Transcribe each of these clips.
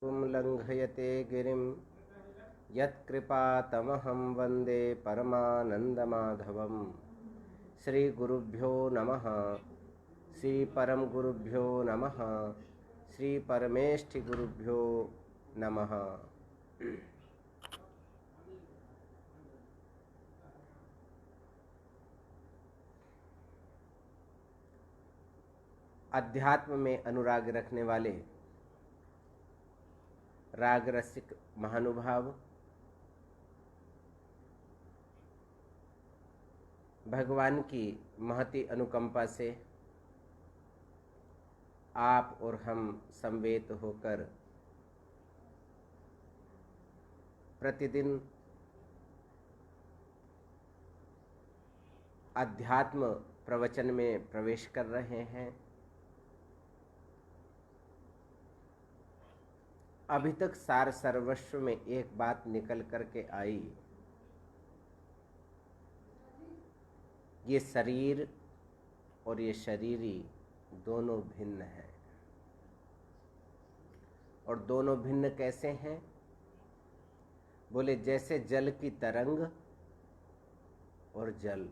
लंघयते गिरिं यत्कृपातमहं वन्दे परमानन्दमाधवम्। श्रीगुरुभ्यो नमः। श्री परम गुरुभ्यो नमः। श्री परमेष्ठि गुरुभ्यो नमः। अध्यात्म में अनुराग रखने वाले राग रसिक महानुभाव, भगवान की महती अनुकंपा से आप और हम समवेत होकर प्रतिदिन अध्यात्म प्रवचन में प्रवेश कर रहे हैं। अभी तक सार सर्वस्व में एक बात निकल करके आई, ये शरीर और ये शरीरी दोनों भिन्न हैं। और दोनों भिन्न कैसे हैं? बोले जैसे जल की तरंग और जल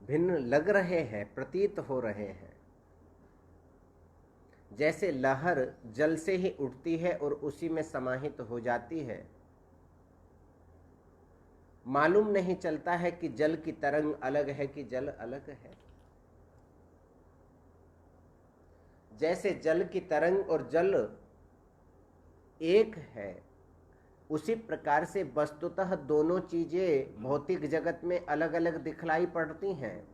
भिन्न लग रहे हैं, प्रतीत हो रहे हैं। जैसे लहर जल से ही उठती है और उसी में समाहित हो जाती है, मालूम नहीं चलता है कि जल की तरंग अलग है कि जल अलग है। जैसे जल की तरंग और जल एक है, उसी प्रकार से वस्तुतः दोनों चीजें भौतिक जगत में अलग अलग दिखलाई पड़ती हैं।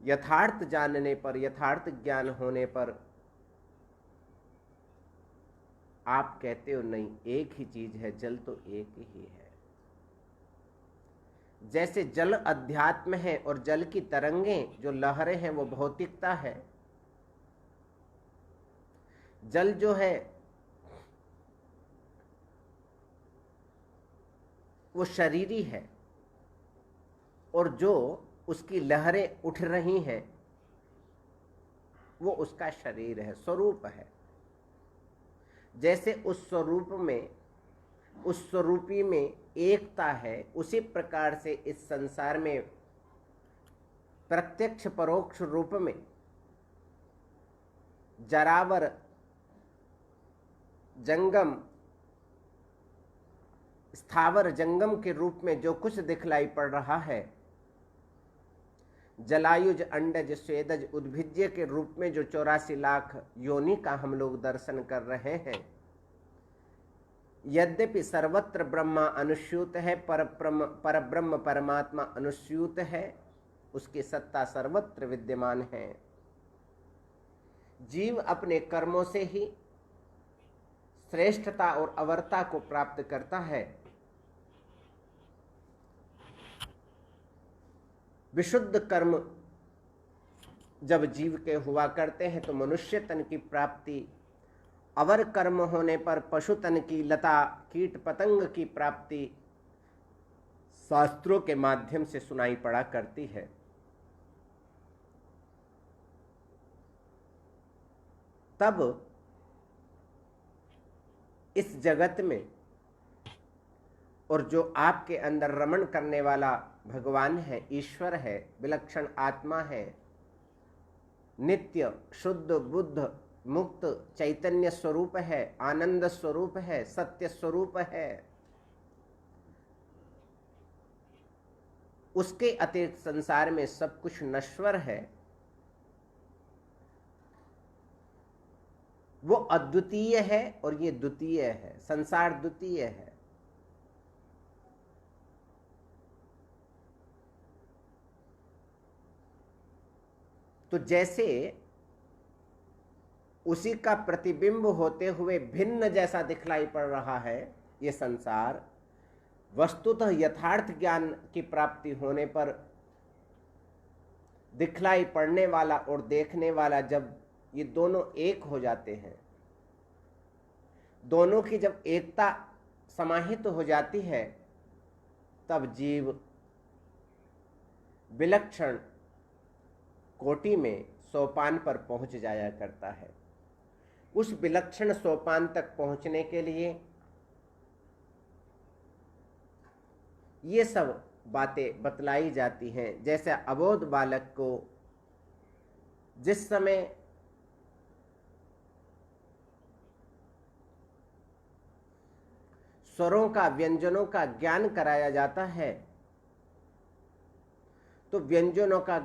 यथार्थ जानने पर, यथार्थ ज्ञान होने पर आप कहते हो नहीं, एक ही चीज है, जल तो एक ही है। जैसे जल अध्यात्म है और जल की तरंगें जो लहरें हैं वो भौतिकता है। जल जो है वो शरीरी है और जो उसकी लहरें उठ रही हैं वो उसका शरीर है, स्वरूप है। जैसे उस स्वरूप में, उस स्वरूपी में एकता है, उसी प्रकार से इस संसार में प्रत्यक्ष परोक्ष रूप में जरावर जंगम, स्थावर जंगम के रूप में जो कुछ दिखलाई पड़ रहा है, जलायुज अंडज स्वेदज उद्भिज्य के रूप में जो 84 लाख योनि का हम लोग दर्शन कर रहे हैं, यद्यपि सर्वत्र ब्रह्मा अनुस्यूत है, परब्रह्म परमात्मा अनुस्यूत है, उसकी सत्ता सर्वत्र विद्यमान है। जीव अपने कर्मों से ही श्रेष्ठता और अवरता को प्राप्त करता है। विशुद्ध कर्म जब जीव के हुआ करते हैं तो मनुष्य तन की प्राप्ति, अवर कर्म होने पर पशु तन की, लता कीट पतंग की प्राप्ति शास्त्रों के माध्यम से सुनाई पड़ा करती है। तब इस जगत में और जो आपके अंदर रमण करने वाला भगवान है, ईश्वर है, विलक्षण आत्मा है, नित्य शुद्ध बुद्ध मुक्त चैतन्य स्वरूप है, आनंद स्वरूप है, सत्य स्वरूप है, उसके अतिरिक्त संसार में सब कुछ नश्वर है। वो अद्वितीय है और ये द्वितीय है, संसार द्वितीय है। तो जैसे उसी का प्रतिबिंब होते हुए भिन्न जैसा दिखलाई पड़ रहा है ये संसार, वस्तुतः यथार्थ ज्ञान की प्राप्ति होने पर दिखलाई पड़ने वाला और देखने वाला, जब ये दोनों एक हो जाते हैं, दोनों की जब एकता समाहित हो जाती है, तब जीव विलक्षण कोटि में सोपान पर पहुंच जाया करता है। उस विलक्षण सोपान तक पहुंचने के लिए ये सब बातें बतलाई जाती हैं। जैसे अबोध बालक को जिस समय स्वरों का, व्यंजनों का ज्ञान कराया जाता है, तो व्यंजनों का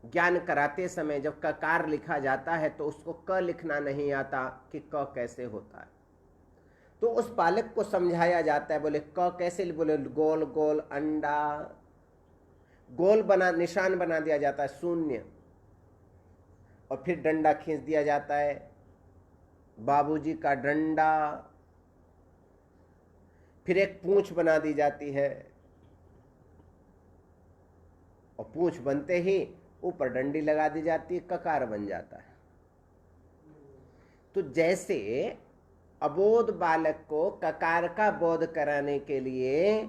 ज्ञान कराते समय जब ककार लिखा जाता है तो उसको क लिखना नहीं आता कि क कैसे होता है। तो उस बालक को समझाया जाता है, बोले क कैसे, बोले गोल गोल अंडा, गोल बना, निशान बना दिया जाता है शून्य, और फिर डंडा खींच दिया जाता है, बाबूजी का डंडा, फिर एक पूंछ बना दी जाती है, और पूंछ बनते ही ऊपर डंडी लगा दी जाती है, ककार बन जाता है। तो जैसे अबोध बालक को ककार का बोध कराने के लिए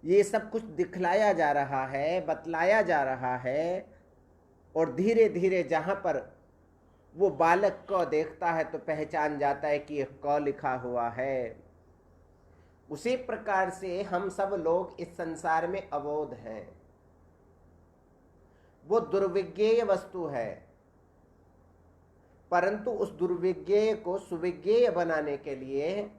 ये सब कुछ दिखलाया जा रहा है, बतलाया जा रहा है, और धीरे धीरे जहां पर वो बालक को देखता है तो पहचान जाता है कि ये क लिखा हुआ है। उसी प्रकार से हम सब लोग इस संसार में अबोध हैं। वो दुर्विज्ञेय वस्तु है, परंतु उस दुर्विज्ञेय को सुविज्ञेय बनाने के लिए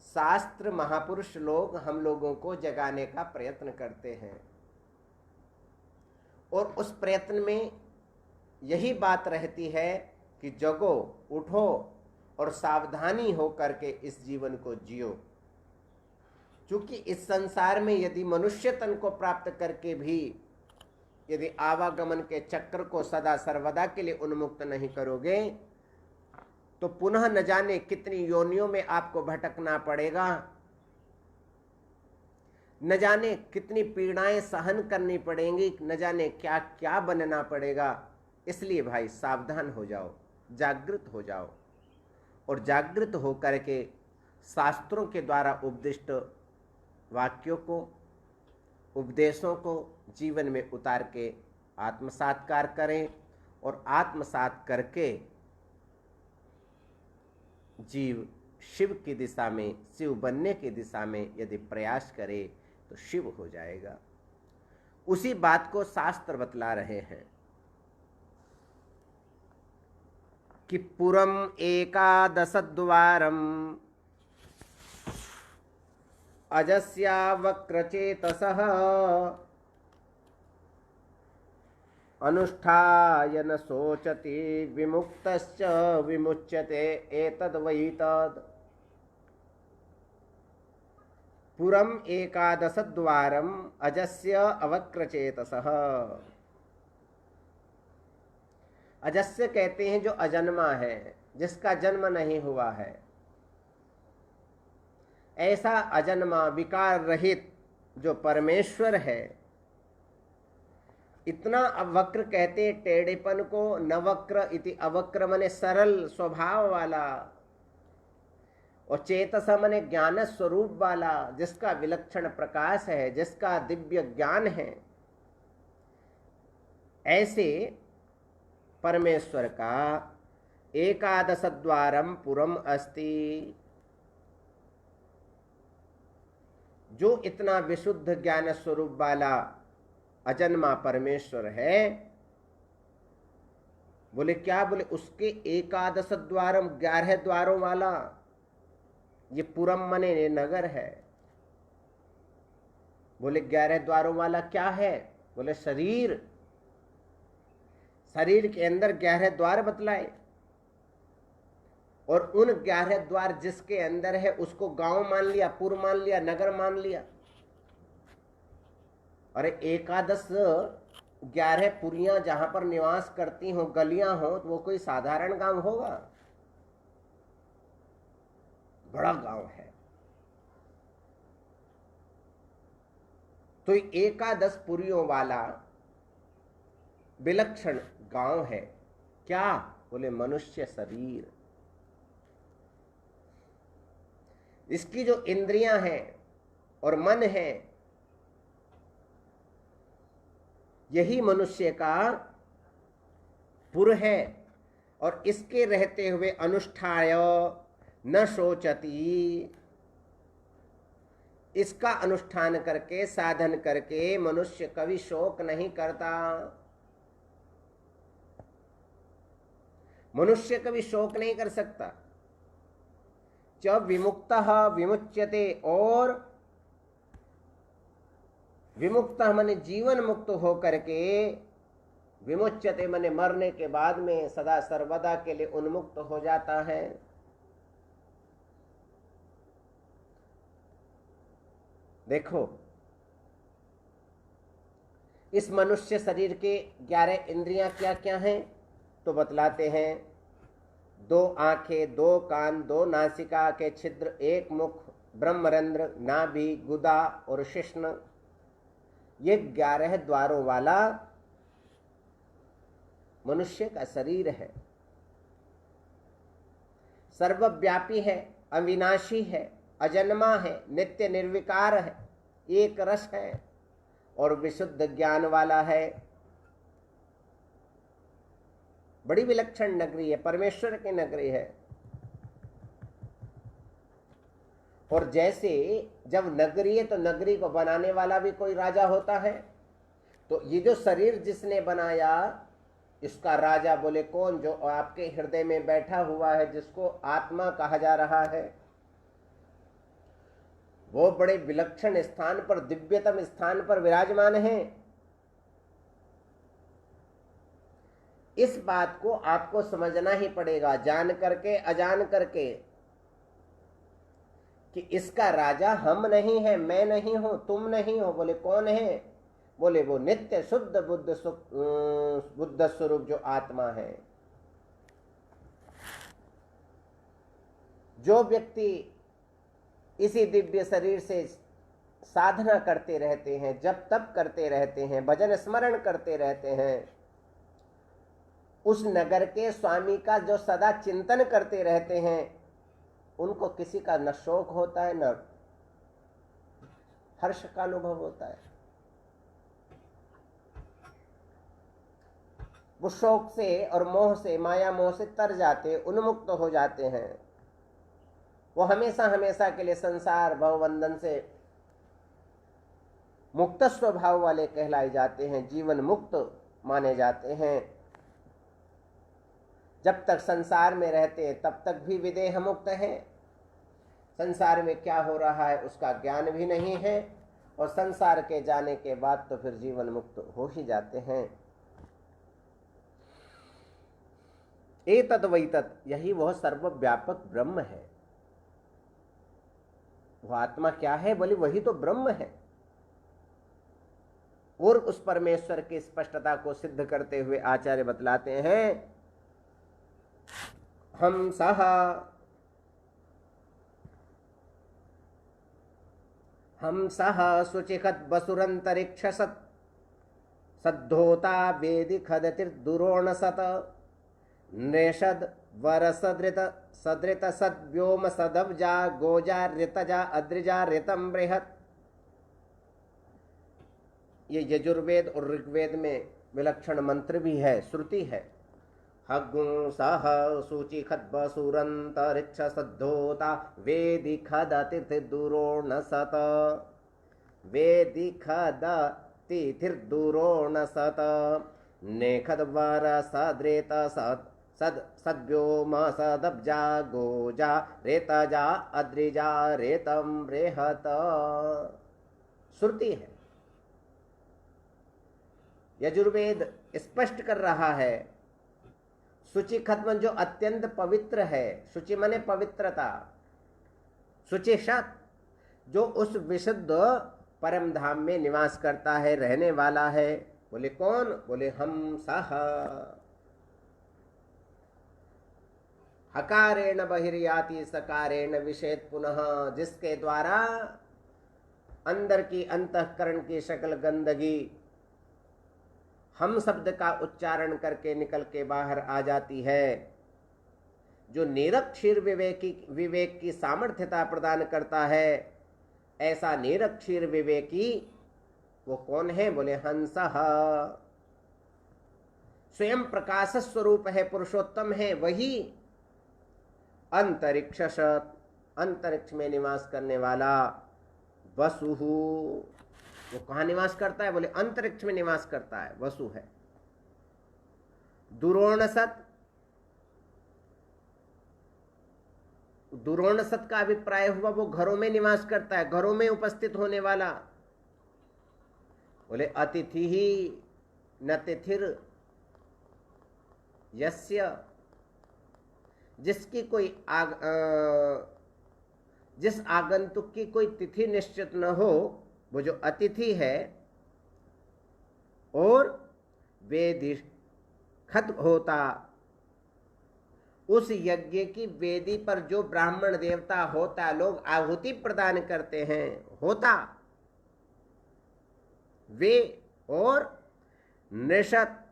शास्त्र, महापुरुष लोग हम लोगों को जगाने का प्रयत्न करते हैं। और उस प्रयत्न में यही बात रहती है कि जगो, उठो और सावधानी हो करके इस जीवन को जियो। क्योंकि इस संसार में यदि मनुष्य तन को प्राप्त करके भी यदि आवागमन के चक्र को सदा सर्वदा के लिए उन्मुक्त नहीं करोगे तो पुनः न जाने कितनी योनियों में आपको भटकना पड़ेगा, न जाने कितनी पीड़ाएं सहन करनी पड़ेंगी, न जाने क्या क्या बनना पड़ेगा। इसलिए भाई सावधान हो जाओ, जागृत हो जाओ, और जागृत हो करके शास्त्रों के द्वारा उपदिष्ट वाक्यों को, उपदेशों को जीवन में उतार के आत्मसात्कार करें, और आत्मसात करके जीव शिव की दिशा में, शिव बनने की दिशा में यदि प्रयास करे तो शिव हो जाएगा। उसी बात को शास्त्र बतला रहे हैं कि पुरम एकादशद्वारम अजस्या वक्रचेतसः अनुष्ठाय न शोचति विमुक्तश्च विमुच्यते एतद् वै तद्। पुरम एकादशद्वारम अजस्य अवक्रचेतसः। अजस्य कहते हैं जो अजन्मा है, जिसका जन्म नहीं हुआ है। ऐसा अजन्मा विकार रहित जो परमेश्वर है, इतना अवक्र कहते हैं टेढ़ेपन को। नवक्र इति अवक्र मने सरल स्वभाव वाला, और चेतस मने ज्ञान स्वरूप वाला, जिसका विलक्षण प्रकाश है, जिसका दिव्य ज्ञान है। ऐसे परमेश्वर का एकादश द्वारम पुरम अस्ति। जो इतना विशुद्ध ज्ञान स्वरूप वाला अजन्मा परमेश्वर है, बोले क्या, बोले उसके एकादश द्वारम, 11 द्वारों वाला। ये पुरम मने नगर है। बोले 11 द्वारों वाला क्या है, बोले शरीर। शरीर के अंदर 11 द्वार बतलाए, और उन 11 द्वार जिसके अंदर है उसको गांव मान लिया, पुर मान लिया, नगर मान लिया। अरे एकादश 11 पुरियां जहां पर निवास करती हो, गलियां हो, तो वो कोई साधारण गांव होगा? बड़ा गांव है। तो एकादश पुरियों वाला विलक्षण गांव है। क्या, बोले मनुष्य शरीर। इसकी जो इंद्रियां हैं और मन है, यही मनुष्य का पुर है। और इसके रहते हुए अनुष्ठाय न शोचति, इसका अनुष्ठान करके, साधन करके मनुष्य कभी शोक नहीं करता। मनुष्य कभी शोक नहीं कर सकता। च विमुक्तः विमुच्यते, और विमुक्तः माने जीवन मुक्त हो करके, विमुच्यते माने मरने के बाद में सदा सर्वदा के लिए उन्मुक्त हो जाता है। देखो, इस मनुष्य शरीर के 11 इंद्रियां क्या क्या हैं तो बतलाते हैं। 2 आंखें, 2 कान, 2 नासिका के छिद्र, 1 मुख, ब्रह्मरंध्र, नाभि, गुदा और शिश्न, ये 11 द्वारों वाला मनुष्य का शरीर है। सर्वव्यापी है, अविनाशी है, अजन्मा है, नित्य निर्विकार है, एक रस है और विशुद्ध ज्ञान वाला है। बड़ी विलक्षण नगरी है, परमेश्वर की नगरी है। और जैसे जब नगरी है तो नगरी को बनाने वाला भी कोई राजा होता है। तो ये जो शरीर जिसने बनाया, इसका राजा बोले कौन? जो आपके हृदय में बैठा हुआ है, जिसको आत्मा कहा जा रहा है। वो बड़े विलक्षण स्थान पर, दिव्यतम स्थान पर विराजमान है। इस बात को आपको समझना ही पड़ेगा, जान करके अजान करके, कि इसका राजा हम नहीं है, मैं नहीं हूं, तुम नहीं हो। बोले कौन है? बोले वो नित्य शुद्ध बुद्ध स्वरूप जो आत्मा है। जो व्यक्ति इसी दिव्य शरीर से साधना करते रहते हैं, जप तप करते रहते हैं, भजन स्मरण करते रहते हैं, उस नगर के स्वामी का जो सदा चिंतन करते रहते हैं, उनको किसी का न शोक होता है न हर्ष का अनुभव होता है। वो शोक से और मोह से, माया मोह से तर जाते, उन्मुक्त हो जाते हैं। वो हमेशा हमेशा के लिए संसार भवबंधन से मुक्त स्वभाव वाले कहलाए जाते हैं, जीवन मुक्त माने जाते हैं। जब तक संसार में रहते हैं तब तक भी विदेह मुक्त है। संसार में क्या हो रहा है उसका ज्ञान भी नहीं है, और संसार के जाने के बाद तो फिर जीवन मुक्त हो ही जाते हैं। एतद् वैतत्, यही वह सर्वव्यापक ब्रह्म है। वह आत्मा क्या है? बोले वही तो ब्रह्म है। और उस परमेश्वर की स्पष्टता को सिद्ध करते हुए आचार्य बतलाते हैं, हम सह शुचिखत बसुरंतरिक्ष सद्धोता वेदि खदतिर्दुरोण सत नृषद वरसदृत सदृत सद्व्योम सदब्जा गोजा ऋतजा अद्रिजा ऋतम बृहत। ये यजुर्वेद और ऋग्वेद में विलक्षण मंत्र भी है, श्रुति है। हगुं सह सूचि खद बसुरंतरिक्ष सद्धोता वेदि खदतिर्दुरोण सत वेदि खदतिर्दुरोण सत नेखद वरसदृत सद्व्योम सदब्जा गोजा रेतजा अद्रिजा रेतम बृहत। श्रुति है। यजुर्वेद स्पष्ट कर रहा है, शुचि खत्म जो अत्यंत पवित्र है। शुचि माने पवित्रता, शुचिशत जो उस विशुद्ध परम धाम में निवास करता है, रहने वाला है। बोले कौन? बोले हम सह। हकारेण बहिर्याति सकारेण विषेद पुनः, जिसके द्वारा अंदर की अंतःकरण की सकल गंदगी हम शब्द का उच्चारण करके निकल के बाहर आ जाती है। जो निरक्षीर विवेक की सामर्थ्यता प्रदान करता है, ऐसा निरक्षीर विवेकी वो कौन है? बोले हंसः। स्वयं प्रकाश स्वरूप है, पुरुषोत्तम है, वही अंतरिक्ष, अंतरिक्ष में निवास करने वाला वसु। वो कहाँ निवास करता है? बोले अंतरिक्ष में निवास करता है, वसु है। दुरोणसत, दुरोणसत का अभिप्राय हुआ वो घरों में निवास करता है, घरों में उपस्थित होने वाला। बोले अतिथि ही न तिथिर यस्य, जिसकी कोई जिस आगंतुक की कोई तिथि निश्चित न हो, वो जो अतिथि है, और वेदी खत्म होता, उस यज्ञ की वेदी पर जो ब्राह्मण देवता होता लोग आहुति प्रदान करते हैं, होता वे, और निषत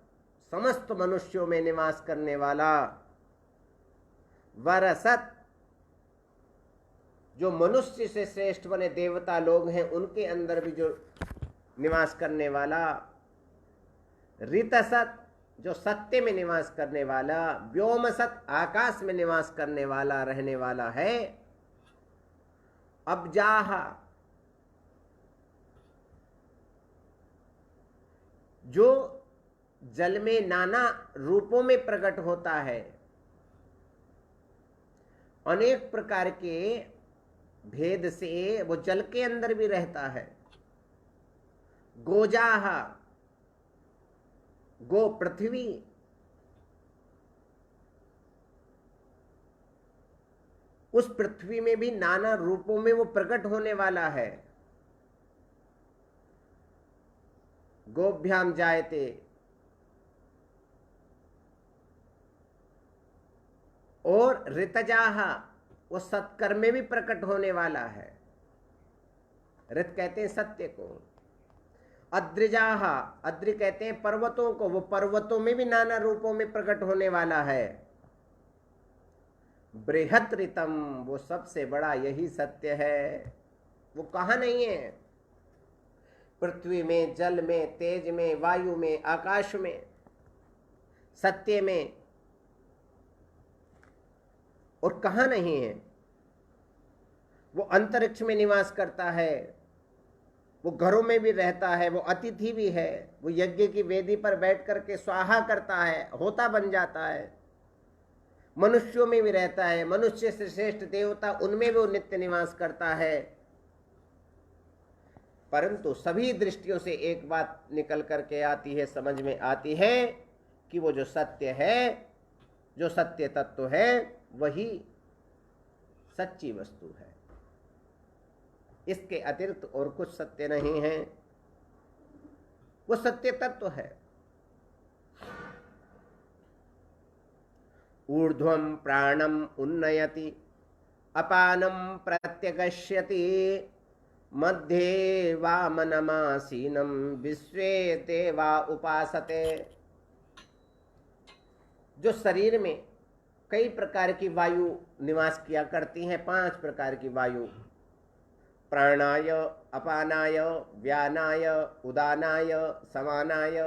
समस्त मनुष्यों में निवास करने वाला वरसत, जो मनुष्य से श्रेष्ठ बने देवता लोग हैं उनके अंदर भी जो निवास करने वाला, ऋतसत, जो सत्य में निवास करने वाला, व्योमसत, आकाश में निवास करने वाला, रहने वाला है। अब्जाह, जो जल में नाना रूपों में प्रकट होता है, अनेक प्रकार के भेद से वो जल के अंदर भी रहता है। गोजाह, गो पृथ्वी, उस पृथ्वी में भी नाना रूपों में वो प्रकट होने वाला है। गोभ्याम जायते, और ऋतजाह, वो सत्कर्म में भी प्रकट होने वाला है। ऋत कहते हैं सत्य को। अद्रिजाह, अद्रि कहते हैं पर्वतों को, वो पर्वतों में भी नाना रूपों में प्रकट होने वाला है। बृहत ऋतम, वो सबसे बड़ा यही सत्य है। वो कहाँ नहीं है? पृथ्वी में, जल में, तेज में, वायु में, आकाश में, सत्य में, और कहाँ नहीं है? वो अंतरिक्ष में निवास करता है, वो घरों में भी रहता है, वो अतिथि भी है, वो यज्ञ की वेदी पर बैठ करके स्वाहा करता है, होता बन जाता है। मनुष्यों में भी रहता है, मनुष्य से श्रेष्ठ देवता उनमें भी वो नित्य निवास करता है। परंतु सभी दृष्टियों से एक बात निकल करके आती है, समझ में आती है कि वो जो सत्य है, जो सत्य तत्व है, वही सच्ची वस्तु है। इसके अतिरिक्त और कुछ सत्य नहीं है, वो सत्य तत्व है। ऊर्ध्वं प्राणम उन्नयति, अपानम प्रत्यगश्यति, मध्ये वामनमासीनं विश्वे देवा उपासते। जो शरीर में कई प्रकार की वायु निवास किया करती हैं, 5 प्रकार की वायु, प्राणाय, अपानाय, व्यानाय, उदानाय, समानाय।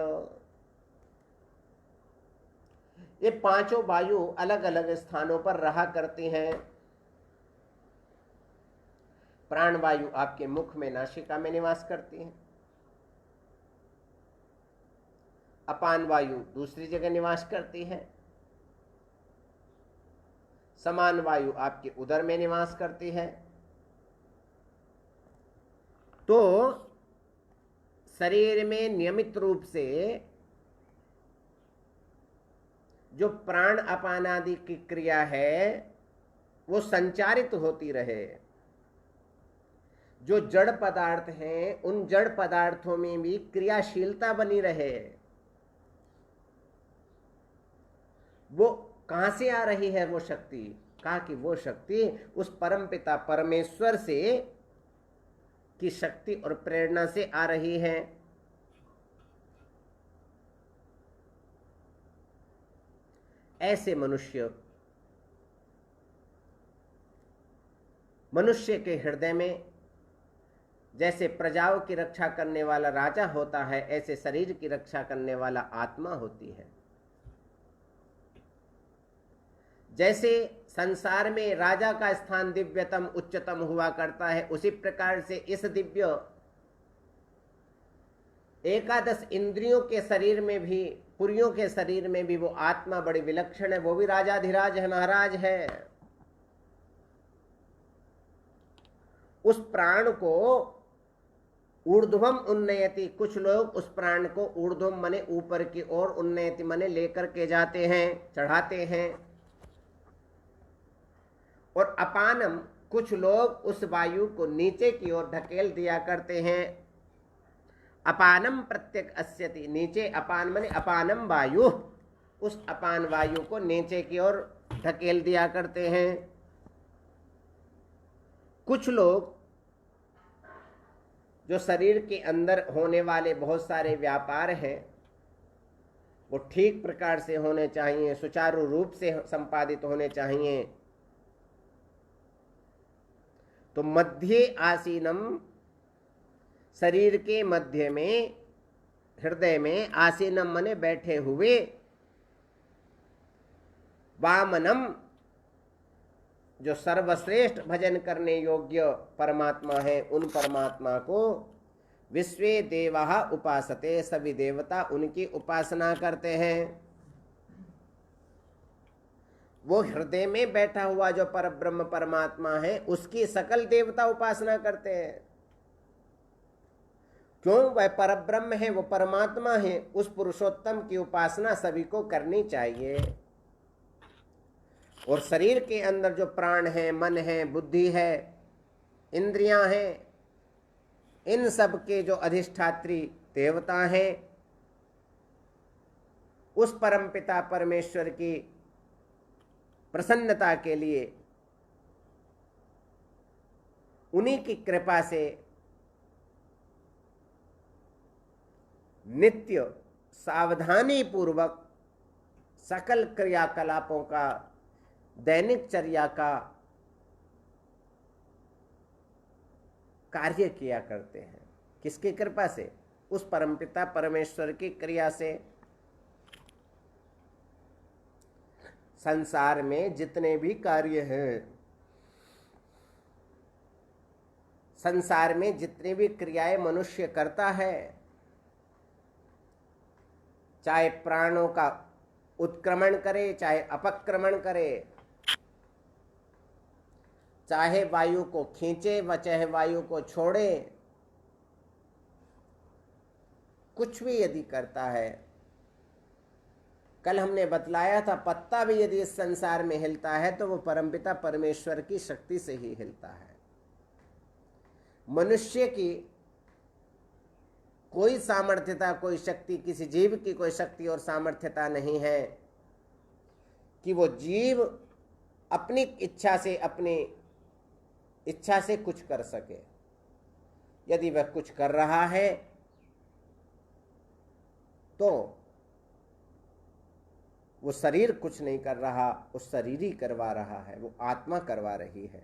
ये पांचों वायु अलग अलग स्थानों पर रहा करती हैं। प्राण वायु आपके मुख में, नासिका में निवास करती है। अपान वायु दूसरी जगह निवास करती है। समान वायु आपके उदर में निवास करती है। तो शरीर में नियमित रूप से जो प्राण अपान आदि की क्रिया है वो संचारित होती रहे। जो जड़ पदार्थ हैं उन जड़ पदार्थों में भी क्रियाशीलता बनी रहे। वो कहां से आ रही है वो शक्ति? कहा कि वो शक्ति उस परमपिता परमेश्वर से की शक्ति और प्रेरणा से आ रही है। ऐसे मनुष्य के हृदय में जैसे प्रजाओं की रक्षा करने वाला राजा होता है, ऐसे शरीर की रक्षा करने वाला आत्मा होती है। जैसे संसार में राजा का स्थान दिव्यतम उच्चतम हुआ करता है, उसी प्रकार से इस दिव्य एकादश इंद्रियों के शरीर में भी, पुरियों के शरीर में भी वो आत्मा बड़ी विलक्षण है, वो भी राजाधिराज है, महाराज है। उस प्राण को ऊर्ध्वम उन्नयति, कुछ लोग उस प्राण को ऊर्ध्वम मने ऊपर की ओर, उन्नयति मने लेकर के जाते हैं, चढ़ाते हैं। और अपानम, कुछ लोग उस वायु को नीचे की ओर ढकेल दिया करते हैं। अपानम प्रत्यक अस्यति, नीचे अपान मने अपानम वायु, उस अपान वायु को नीचे की ओर ढकेल दिया करते हैं। कुछ लोग जो शरीर के अंदर होने वाले बहुत सारे व्यापार हैं वो ठीक प्रकार से होने चाहिए, सुचारू रूप से संपादित होने चाहिए, तो मध्य आसीनम, शरीर के मध्य में, हृदय में, आसीनम मने बैठे हुए, वामनम जो सर्वश्रेष्ठ भजन करने योग्य परमात्मा है, उन परमात्मा को विश्वे देवाः उपासते, सभी देवता उनकी उपासना करते हैं। वो हृदय में बैठा हुआ जो परब्रह्म परमात्मा है, उसकी सकल देवता उपासना करते हैं। क्यों? वह परब्रह्म है, वो परमात्मा है, उस पुरुषोत्तम की उपासना सभी को करनी चाहिए। और शरीर के अंदर जो प्राण है, मन है, बुद्धि है, इंद्रियां हैं, इन सब के जो अधिष्ठात्री देवता हैं, उस परमपिता परमेश्वर की प्रसन्नता के लिए, उन्हीं की कृपा से नित्य सावधानी पूर्वक सकल क्रियाकलापों का, दैनिक चर्या का कार्य किया करते हैं। किसकी कृपा से? उस परमपिता परमेश्वर की क्रिया से। संसार में जितने भी कार्य हैं, संसार में जितनी भी क्रियाएं मनुष्य करता है, चाहे प्राणों का उत्क्रमण करे, चाहे अपक्रमण करे, चाहे वायु को खींचे व चाहे वायु को छोड़े, कुछ भी यदि करता है, कल हमने बतलाया था, पत्ता भी यदि इस संसार में हिलता है तो वो परमपिता परमेश्वर की शक्ति से ही हिलता है। मनुष्य की कोई सामर्थ्यता, कोई शक्ति, किसी जीव की कोई शक्ति और सामर्थ्यता नहीं है कि वो जीव अपनी इच्छा से, अपनी इच्छा से कुछ कर सके। यदि वह कुछ कर रहा है तो वो शरीर कुछ नहीं कर रहा, वो शरीर ही करवा रहा है, वो आत्मा करवा रही है।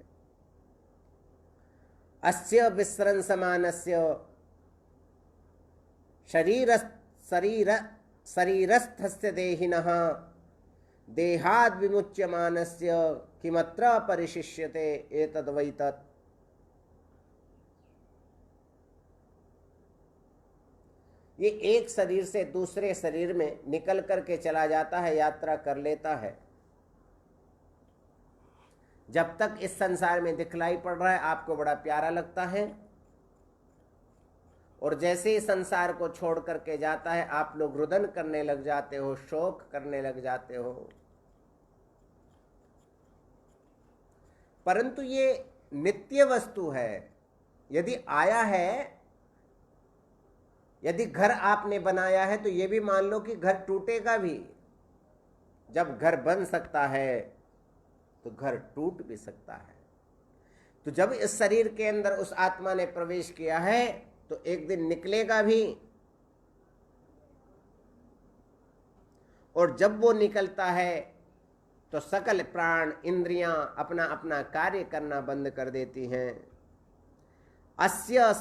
अस्य विसरन समानस्य शरीरस्थस्य देहिनः देहाद् विमुच्यमानस्य किमत्र परिशिष्यते एतद् वै तत्। ये एक शरीर से दूसरे शरीर में निकल करके चला जाता है, यात्रा कर लेता है। जब तक इस संसार में दिखलाई पड़ रहा है आपको बड़ा प्यारा लगता है, और जैसे ही संसार को छोड़ करके जाता है आप लोग रुदन करने लग जाते हो, शोक करने लग जाते हो। परंतु ये नित्य वस्तु है। यदि आया है, यदि घर आपने बनाया है तो ये भी मान लो कि घर टूटेगा भी। जब घर बन सकता है तो घर टूट भी सकता है। तो जब इस शरीर के अंदर उस आत्मा ने प्रवेश किया है तो एक दिन निकलेगा भी, और जब वो निकलता है तो सकल प्राण इंद्रियां अपना अपना कार्य करना बंद कर देती हैं। अस्य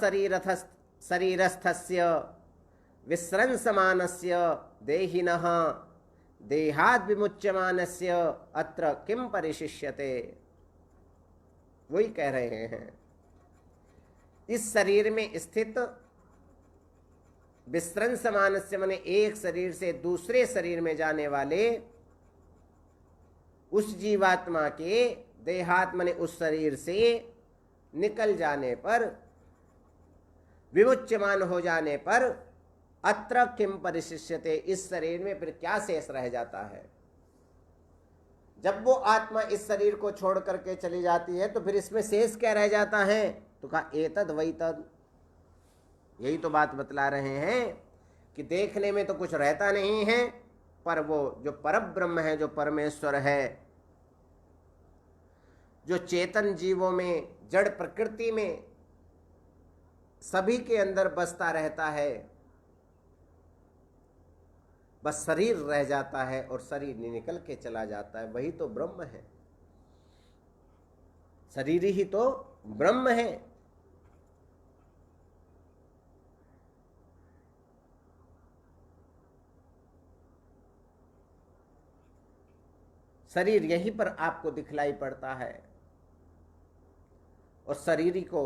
शरीरस्थस्य विस्रंसमानस्य देहिनः देहाद् विमुच्यमानस्य अत्र किम परिशिष्यते। वही कह रहे हैं, इस शरीर में स्थित विस्रंसमानस्य माने एक शरीर से दूसरे शरीर में जाने वाले उस जीवात्मा के देहात्मा ने उस शरीर से निकल जाने पर, विमुच्यमान हो जाने पर, अत्र किम परिशिष्यते, इस शरीर में फिर क्या शेष रह जाता है। जब वो आत्मा इस शरीर को छोड़ करके चली जाती है तो फिर इसमें शेष क्या रह जाता है। तो कहा एतद वही तद, यही तो बात बतला रहे हैं कि देखने में तो कुछ रहता नहीं है, पर वो जो परब्रह्म है, जो परमेश्वर है, जो चेतन जीवों में, जड़ प्रकृति में सभी के अंदर बसता रहता है, बस शरीर रह जाता है और शरीर निकल के चला जाता है, वही तो ब्रह्म है। शरीर ही तो ब्रह्म है। शरीर यहीं पर आपको दिखलाई पड़ता है और शरीर को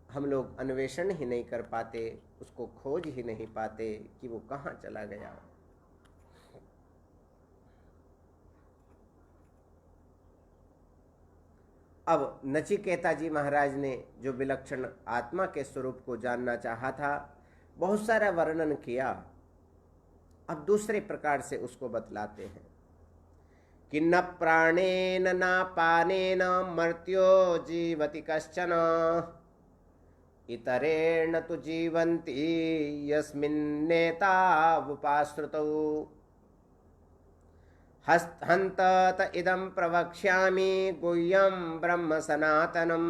हम लोग अन्वेषण ही नहीं कर पाते, उसको खोज ही नहीं पाते कि वो कहाँ चला गया। अब नचिकेता जी महाराज ने जो विलक्षण आत्मा के स्वरूप को जानना चाहा था, बहुत सारा वर्णन किया। अब दूसरे प्रकार से उसको बतलाते हैं कि न प्राणेन न पानेन मर्त्यो जीवति कश्चन, इतरेण तु जीवन्ति यस्मिन्नेतावुपाश्रितौ। हन्त इदं प्रवक्ष्यामि गुह्यं ब्रह्म सनातनं,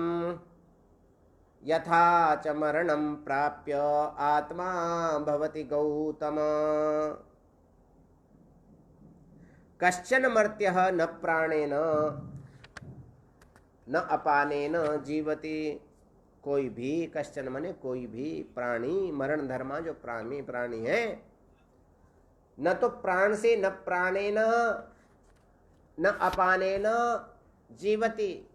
यथा च मरणं प्राप्य आत्मा भवति गौतम। कश्चन मर्त्यः न प्राणेन न अपानेन जीवति, कोई भी, कश्चन माने कोई भी प्राणी, मरण धर्मा जो प्राणी है, न तो प्राण से, न प्राणेन न अपानेन जीवति।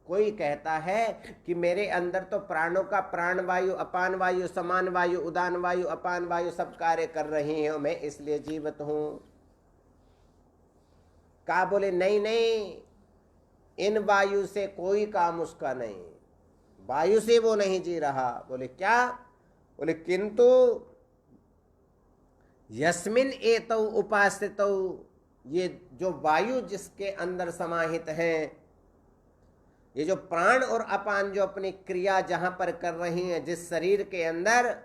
कोई कहता है कि मेरे अंदर तो प्राणों का प्राण वायु, अपान वायु, समान वायु, उदान वायु, अपान वायु सब कार्य कर रही हैं, मैं इसलिए जीवित हूं। का बोले नहीं नहीं, इन वायु से कोई काम उसका नहीं, वायु से वो नहीं जी रहा। बोले क्या? बोले किंतु यस्मिन एतौ उपाश्रितौ, ये जो वायु जिसके अंदर समाहित है, ये जो प्राण और अपान जो अपनी क्रिया जहां पर कर रही हैं, जिस शरीर के अंदर,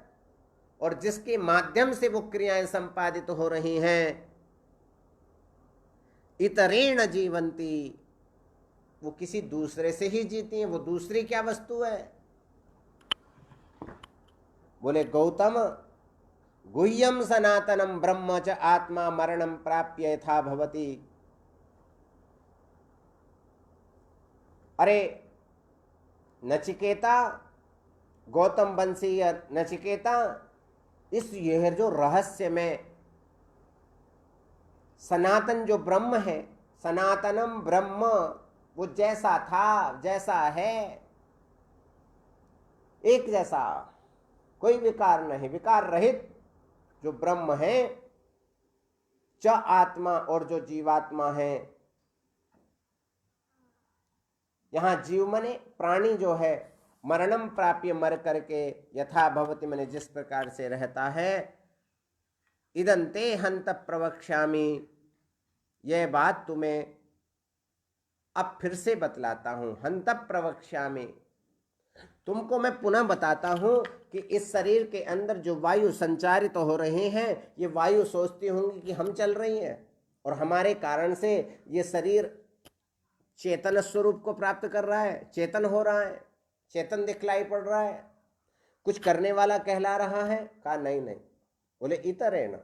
और जिसके माध्यम से वो क्रियाएं संपादित हो रही हैं, इतरेण जीवंती, वो किसी दूसरे से ही जीती हैं। वो दूसरी क्या वस्तु है? बोले गौतम गुह्यम सनातनम ब्रह्म च आत्मा मरणम प्राप्य यथा भवति। अरे नचिकेता, गौतम वंशीय नचिकेता, इस यह जो रहस्य में सनातन जो ब्रह्म है, सनातनम ब्रह्म, वो जैसा था, जैसा है, एक जैसा, कोई विकार नहीं, विकार रहित जो ब्रह्म है, च आत्मा, और जो जीवात्मा है। यहां जीव मने प्राणी जो है, मरणम प्राप्य, मर करके, यथा भवति मने जिस प्रकार से रहता है। इदंते हंत प्रवक्ष्यामि, यह बात तुम्हें अब फिर से बतलाता हूं। हंत प्रवक्ष्यामि, तुमको मैं पुनः बताता हूं कि इस शरीर के अंदर जो वायु संचारित हो रहे हैं, ये वायु सोचती होंगी कि हम चल रही हैं, और हमारे कारण से ये शरीर चेतन स्वरूप को प्राप्त कर रहा है, चेतन हो रहा है, चेतन दिखलाई पड़ रहा है, कुछ करने वाला कहला रहा है। कहा नहीं नहीं। बोले इतरेण,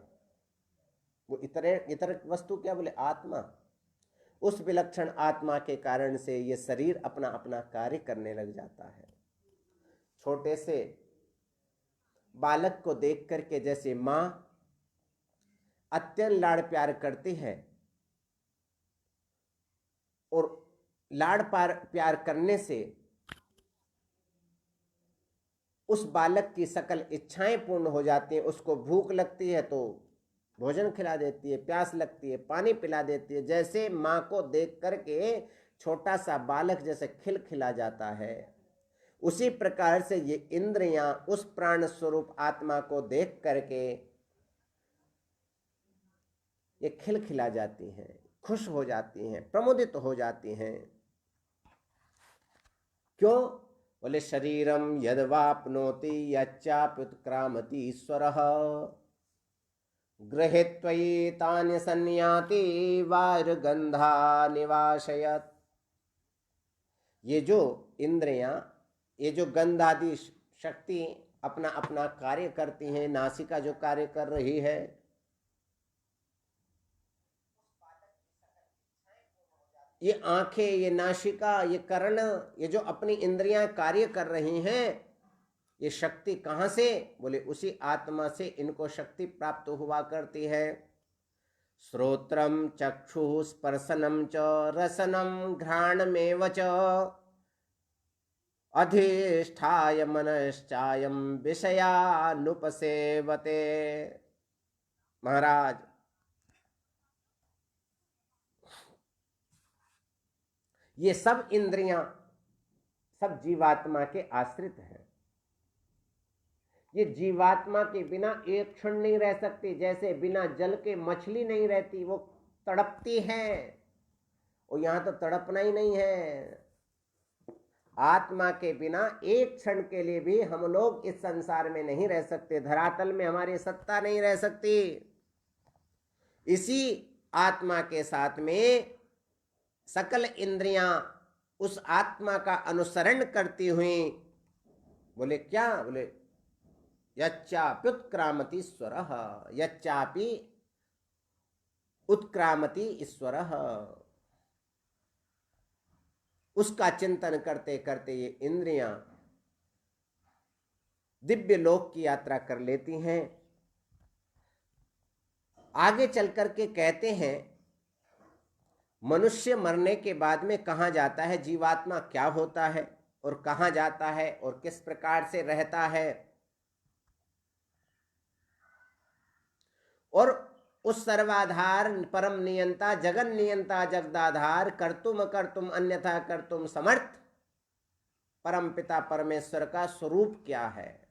वो इतर वस्तु क्या? बोले आत्मा। उस विलक्षण आत्मा के कारण से ये शरीर अपना अपना कार्य करने लग जाता है, छोटे से बालक को देख करके जैसे माँ अत्यंत लाड़ प्यार करती है और लाड़ प्यार करने से उस बालक की सकल इच्छाएं पूर्ण हो जाती हैं। उसको भूख लगती है तो भोजन खिला देती है, प्यास लगती है पानी पिला देती है। जैसे माँ को देख करके छोटा सा बालक जैसे खिलखिला जाता है, उसी प्रकार से ये इंद्रियां उस प्राण स्वरूप आत्मा को देख करके ये खिलखिला जाती हैं, खुश हो जाती हैं, प्रमुदित हो जाती हैं। क्यों? बोले शरीरम यद्वाप्नोति यच्चाप्युत्क्रामति ईश्वरः गृहीत्वयि तानि संयाति वायुर्गंधा निवाशयत्। ये जो इंद्रियां, ये जो गंध आदि शक्ति अपना अपना कार्य करती हैं, नासिका जो कार्य कर रही है, ये आंखें, ये नासिका, ये कर्ण, ये जो अपनी इंद्रियां कार्य कर रही हैं, ये शक्ति कहाँ से? बोले उसी आत्मा से इनको शक्ति प्राप्त हुआ करती है। श्रोत्रम चक्षु स्पर्शनम च रसनम घ्राणमेव च अधिष्ठाय मनश्चायम विषयानुपसेवते। महाराज, ये सब इंद्रियां सब जीवात्मा के आश्रित हैं। ये जीवात्मा के बिना एक क्षण नहीं रह सकती। जैसे बिना जल के मछली नहीं रहती, वो तड़पती है, और यहां तो तड़पना ही नहीं है। आत्मा के बिना एक क्षण के लिए भी हम लोग इस संसार में नहीं रह सकते, धरातल में हमारी सत्ता नहीं रह सकती। इसी आत्मा के साथ में सकल इंद्रियां उस आत्मा का अनुसरण करती हुई, बोले क्या? बोले यच्चाप्युत्क्रामति ईश्वरः, यच्चापि उत्क्रामति ईश्वरः। उसका चिंतन करते करते ये इंद्रियां दिव्य लोक की यात्रा कर लेती हैं। आगे चल करके कहते हैं मनुष्य मरने के बाद में कहाँ जाता है, जीवात्मा क्या होता है और कहाँ जाता है और किस प्रकार से रहता है, और उस सर्वाधार परम नियंता जगन नियंता जगदाधार कर्तुम कर्तुम अन्यथा कर्तुम समर्थ परम पिता परमेश्वर का स्वरूप क्या है।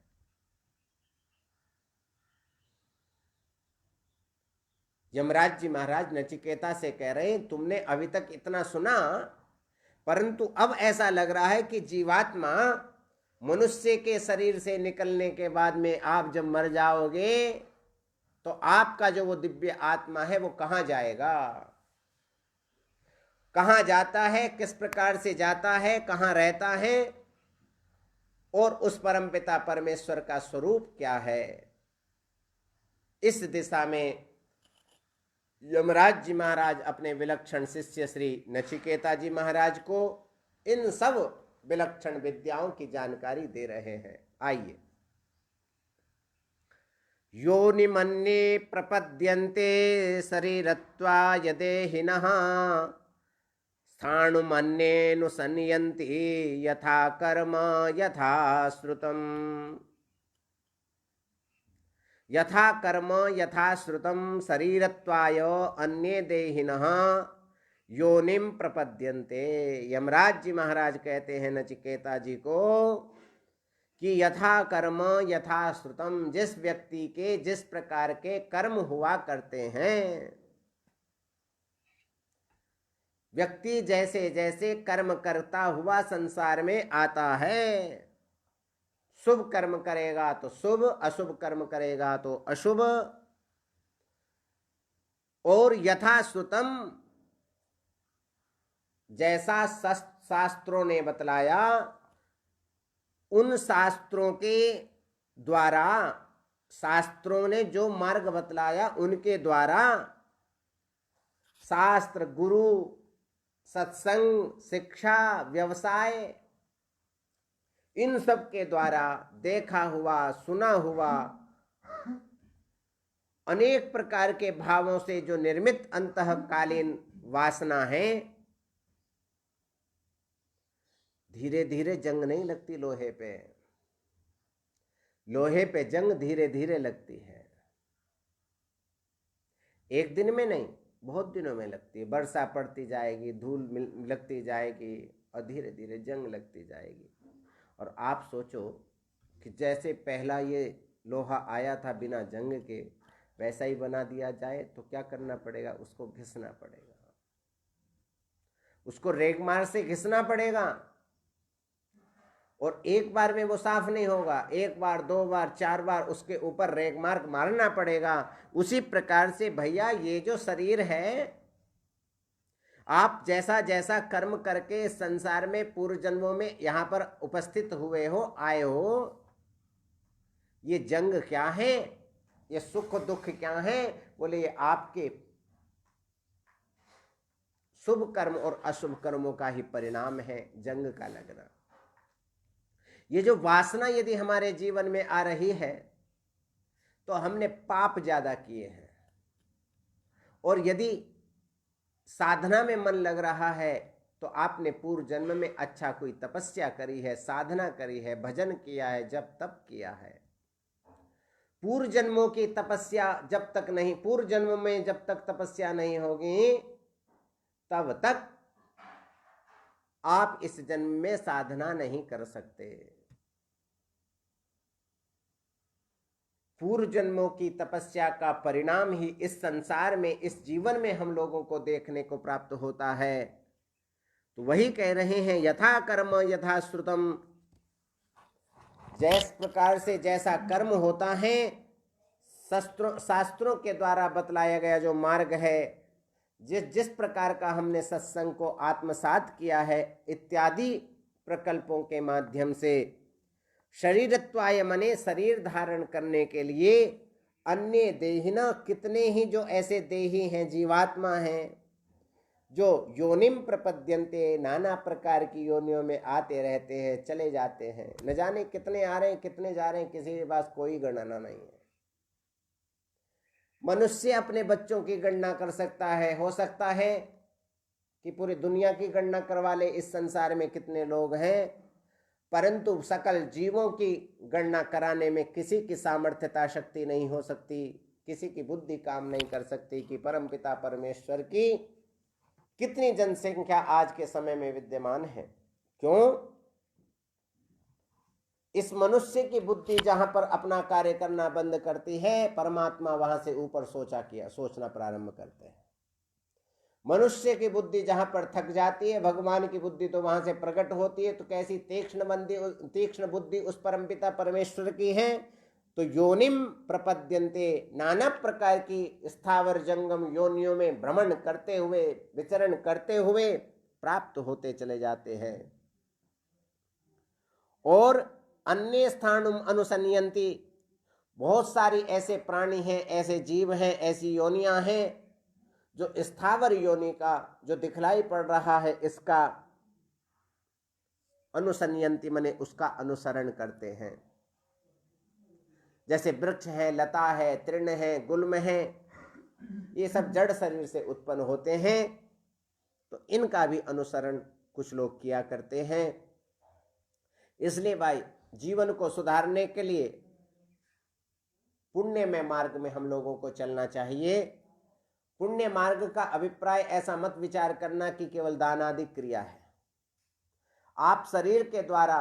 यमराज जी महाराज नचिकेता से कह रहे हैं, तुमने अभी तक इतना सुना, परंतु अब ऐसा लग रहा है कि जीवात्मा मनुष्य के शरीर से निकलने के बाद में आप जब मर जाओगे तो आपका जो वो दिव्य आत्मा है वो कहाँ जाएगा, कहाँ जाता है, किस प्रकार से जाता है, कहाँ रहता है, और उस परमपिता परमेश्वर का स्वरूप क्या है। इस दिशा में यमराज जी महाराज अपने विलक्षण शिष्य श्री नचिकेता जी महाराज को इन सब विलक्षण विद्याओं की जानकारी दे रहे हैं। आइए। योनिमन्ये प्रपद्यन्ते शरीरत्वाय देहिनः स्थाणुमन्येऽनुसंयन्ति यथा कर्म यथा श्रुतम्। यथा कर्म यथा श्रुतम् शरीरत्वाय अन्ये देहिनः योनिम प्रपद्यन्ते। यमराज जी महाराज कहते हैं नचिकेता जी को कि यथा कर्म यथा श्रुतम, जिस व्यक्ति के जिस प्रकार के कर्म हुआ करते हैं, व्यक्ति जैसे जैसे कर्म करता हुआ संसार में आता है, शुभ कर्म करेगा तो शुभ, अशुभ कर्म करेगा तो अशुभ, और यथा श्रुतम जैसा शास्त्रों ने बतलाया, उन शास्त्रों के द्वारा, शास्त्रों ने जो मार्ग बतलाया उनके द्वारा शास्त्र, गुरु, सत्संग, शिक्षा, व्यवसाय, इन सब के द्वारा देखा हुआ सुना हुआ अनेक प्रकार के भावों से जो निर्मित अंतःकालीन वासना है, धीरे धीरे जंग नहीं लगती लोहे पे। लोहे पे जंग धीरे धीरे लगती है, एक दिन में नहीं, बहुत दिनों में लगती है। वर्षा पड़ती जाएगी, धूल लगती जाएगी और धीरे धीरे जंग लगती जाएगी। और आप सोचो कि जैसे पहला ये लोहा आया था बिना जंग के, वैसा ही बना दिया जाए तो क्या करना पड़ेगा? उसको घिसना पड़ेगा, उसको रेगमार से घिसना पड़ेगा। और एक बार में वो साफ नहीं होगा, एक बार, दो बार, चार बार उसके ऊपर रेगमार्क मारना पड़ेगा। उसी प्रकार से भैया ये जो शरीर है, आप जैसा जैसा कर्म करके संसार में पूर्व जन्मों में यहां पर उपस्थित हुए हो, आए हो, ये जंग क्या है, ये सुख दुख क्या है? बोले ये आपके शुभ कर्म और अशुभ कर्मों का ही परिणाम है, जंग का लगना। ये जो वासना यदि हमारे जीवन में आ रही है तो हमने पाप ज्यादा किए हैं। और यदि साधना में मन लग रहा है तो आपने पूर्व जन्म में अच्छा कोई तपस्या करी है, साधना करी है, भजन किया है, जब तप किया है। पूर्व जन्मों की तपस्या जब तक नहीं, पूर्व जन्म में जब तक तपस्या नहीं होगी तब तक आप इस जन्म में साधना नहीं कर सकते। पूर्व जन्मों की तपस्या का परिणाम ही इस संसार में, इस जीवन में हम लोगों को देखने को प्राप्त होता है। तो वही कह रहे हैं, यथा कर्म यथा श्रुतम, जिस प्रकार से जैसा कर्म होता है, शास्त्रों के द्वारा बतलाया गया जो मार्ग है, जिस जिस प्रकार का हमने सत्संग को आत्मसात किया है, इत्यादि प्रकल्पों के माध्यम से शरीरत्वाय मने शरीर धारण करने के लिए, अन्य देहिना, कितने ही जो ऐसे देही हैं, जीवात्मा हैं, जो योनिम प्रपद्यन्ते, नाना प्रकार की योनियों में आते रहते हैं, चले जाते हैं। न जाने कितने आ रहे हैं, कितने जा रहे हैं, किसी के पास कोई गणना नहीं है। मनुष्य अपने बच्चों की गणना कर सकता है, हो सकता है कि पूरी दुनिया की गणना करवा ले इस संसार में कितने लोग हैं, परंतु सकल जीवों की गणना कराने में किसी की सामर्थ्यता शक्ति नहीं हो सकती, किसी की बुद्धि काम नहीं कर सकती कि परमपिता परमेश्वर की कितनी जनसंख्या आज के समय में विद्यमान है। क्यों? इस मनुष्य की बुद्धि जहां पर अपना कार्य करना बंद करती है, परमात्मा वहां से ऊपर सोचना प्रारंभ करते हैं। मनुष्य की बुद्धि जहां पर थक जाती है, भगवान की बुद्धि तो वहां से प्रकट होती है। तो कैसी तीक्ष्ण बुद्धि उस परमपिता परमेश्वर की है। तो योनिम प्रपद्यन्ते, नाना प्रकार की स्थावर जंगम योनियों में भ्रमण करते हुए, विचरण करते हुए प्राप्त होते चले जाते हैं। और अन्य स्थानुम अनुसन्यन्ति, बहुत सारी ऐसे प्राणी हैं, ऐसे जीव हैं, ऐसी योनियां हैं जो स्थावर योनि का जो दिखलाई पड़ रहा है, इसका अनुसन्यन्ति मने उसका अनुसरण करते हैं। जैसे वृक्ष है, लता है, तृण है, गुल्म है, ये सब जड़ शरीर से उत्पन्न होते हैं। तो इनका भी अनुसरण कुछ लोग किया करते हैं। इसलिए भाई, जीवन को सुधारने के लिए पुण्य में मार्ग में हम लोगों को चलना चाहिए। पुण्य मार्ग का अभिप्राय ऐसा मत विचार करना कि केवल दान आदि क्रिया है। आप शरीर के द्वारा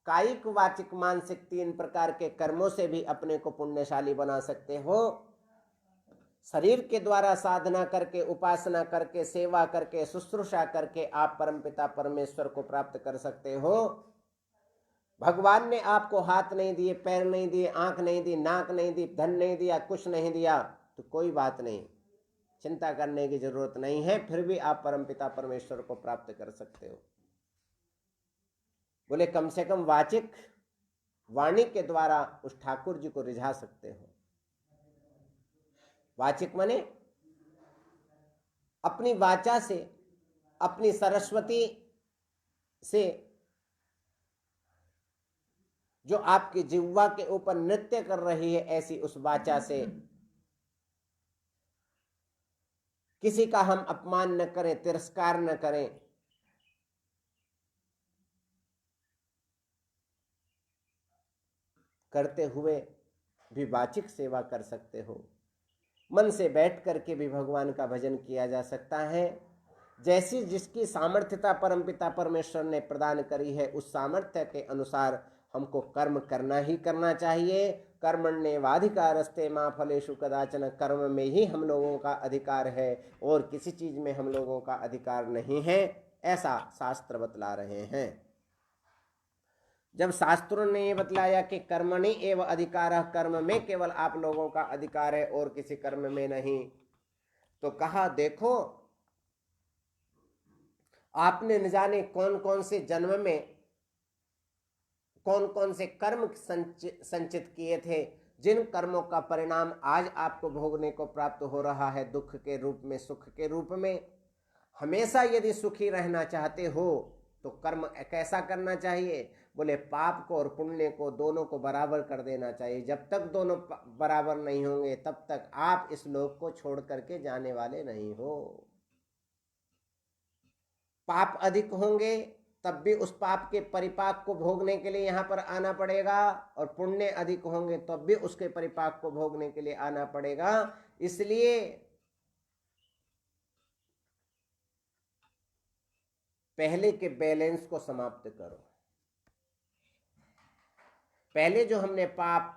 कायिक, वाचिक, मानसिक 3 प्रकार के कर्मों से भी अपने को पुण्यशाली बना सकते हो। शरीर के द्वारा साधना करके, उपासना करके, सेवा करके, शुश्रूषा करके आप परमपिता परमेश्वर को प्राप्त कर सकते हो। भगवान ने आपको हाथ नहीं दिए, पैर नहीं दिए, आंख नहीं दी, नाक नहीं दी, धन नहीं दिया, कुछ नहीं दिया, तो कोई बात नहीं, चिंता करने की जरूरत नहीं है। फिर भी आप परमपिता परमेश्वर को प्राप्त कर सकते हो। बोले कम से कम वाचिक वाणी के द्वारा उस ठाकुर जी को रिझा सकते हो। वाचिक माने अपनी वाचा से, अपनी सरस्वती से जो आपकी जिह्वा के ऊपर नृत्य कर रही है, ऐसी उस वाचा से किसी का हम अपमान न करें, तिरस्कार न करें। करते हुए भी वाचिक सेवा कर सकते हो। मन से बैठ करके भी भगवान का भजन किया जा सकता है। जैसी जिसकी सामर्थ्यता परमपिता परमेश्वर ने प्रदान करी है, उस सामर्थ्य के अनुसार हमको कर्म करना ही करना चाहिए। कर्मण्येवाधिकारस्ते मा फलेषु कदाचन, कर्म में ही हम लोगों का अधिकार है और किसी चीज में हम लोगों का अधिकार नहीं है, ऐसा शास्त्र बतला रहे हैं। जब शास्त्रों ने ये बतलाया कि कर्मणि एव अधिकारः, कर्म में केवल आप लोगों का अधिकार है और किसी कर्म में नहीं, तो कहा देखो आपने न जाने कौन कौन से जन्म में कौन कौन से कर्म संचित किए थे, जिन कर्मों का परिणाम आज आपको भोगने को प्राप्त हो रहा है, दुख के रूप में, सुख के रूप में। हमेशा यदि सुखी रहना चाहते हो तो कर्म कैसा करना चाहिए? बोले पाप को और पुण्य को दोनों को बराबर कर देना चाहिए। जब तक दोनों बराबर नहीं होंगे तब तक आप इस लोक को छोड़ करके जाने वाले नहीं हो। पाप अधिक होंगे तब भी उस पाप के परिपाक को भोगने के लिए यहाँ पर आना पड़ेगा, और पुण्य अधिक होंगे तब भी उसके परिपाक को भोगने के लिए आना पड़ेगा। इसलिए पहले के बैलेंस को समाप्त करो। पहले जो हमने पाप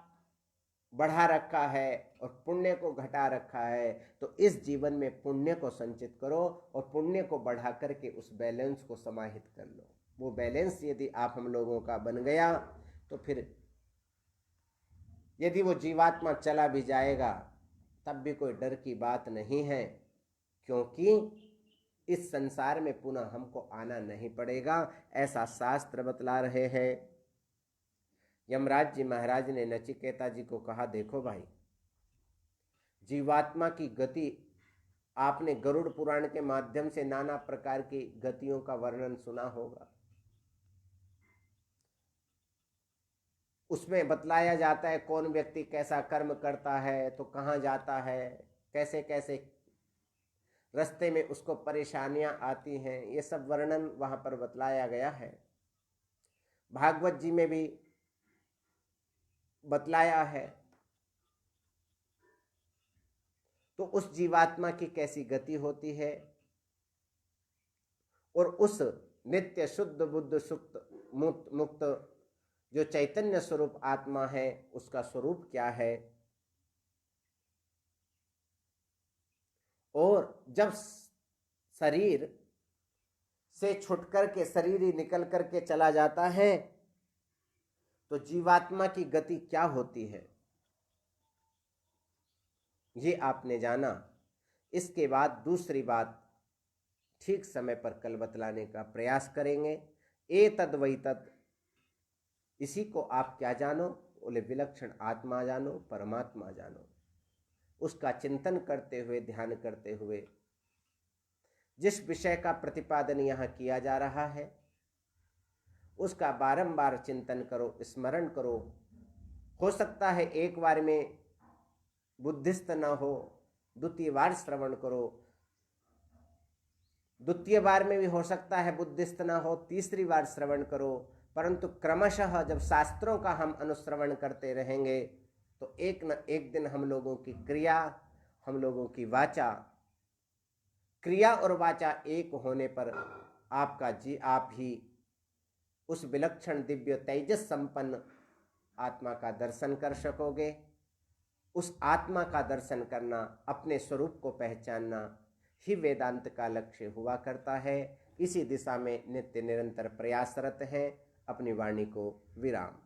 बढ़ा रखा है और पुण्य को घटा रखा है, तो इस जीवन में पुण्य को संचित करो और पुण्य को बढ़ा करके उस बैलेंस को समाहित कर लो। वो बैलेंस यदि आप हम लोगों का बन गया तो फिर यदि वो जीवात्मा चला भी जाएगा तब भी कोई डर की बात नहीं है, क्योंकि इस संसार में पुनः हमको आना नहीं पड़ेगा, ऐसा शास्त्र बतला रहे हैं। यमराज जी महाराज ने नचिकेता जी को कहा, देखो भाई, जीवात्मा की गति आपने गरुड़ पुराण के माध्यम से नाना प्रकार की गतियों का वर्णन सुना होगा। उसमें बतलाया जाता है कौन व्यक्ति कैसा कर्म करता है तो कहाँ जाता है, कैसे कैसे रास्ते में उसको परेशानियां आती हैं, ये सब वर्णन वहां पर बतलाया गया है। भागवत जी में भी बतलाया है। तो उस जीवात्मा की कैसी गति होती है और उस नित्य शुद्ध बुद्ध सुक्त मुक्त जो चैतन्य स्वरूप आत्मा है उसका स्वरूप क्या है। और जब शरीर से छुटकर के शरीर ही निकल करके चला जाता है तो जीवात्मा की गति क्या होती है, ये आपने जाना। इसके बाद दूसरी बात ठीक समय पर कल बतलाने का प्रयास करेंगे। एतद् वै तत्, इसी को आप क्या जानो? बोले विलक्षण आत्मा जानो, परमात्मा जानो। उसका चिंतन करते हुए, ध्यान करते हुए जिस विषय का प्रतिपादन यहाँ किया जा रहा है उसका बारंबार चिंतन करो, स्मरण करो। हो सकता है एक बार में बुद्धिस्त न हो, द्वितीय बार श्रवण करो, द्वितीय बार में भी हो सकता है बुद्धिस्त न हो, तीसरी बार श्रवण करो। परंतु क्रमशः जब शास्त्रों का हम अनुश्रवण करते रहेंगे तो एक न एक दिन हम लोगों की क्रिया, हम लोगों की वाचा, क्रिया और वाचा एक होने पर आप ही उस विलक्षण दिव्य तेजस संपन्न आत्मा का दर्शन कर सकोगे। उस आत्मा का दर्शन करना, अपने स्वरूप को पहचानना ही वेदांत का लक्ष्य हुआ करता है। इसी दिशा में नित्य निरंतर प्रयासरत हैं। अपनी वाणी को विराम।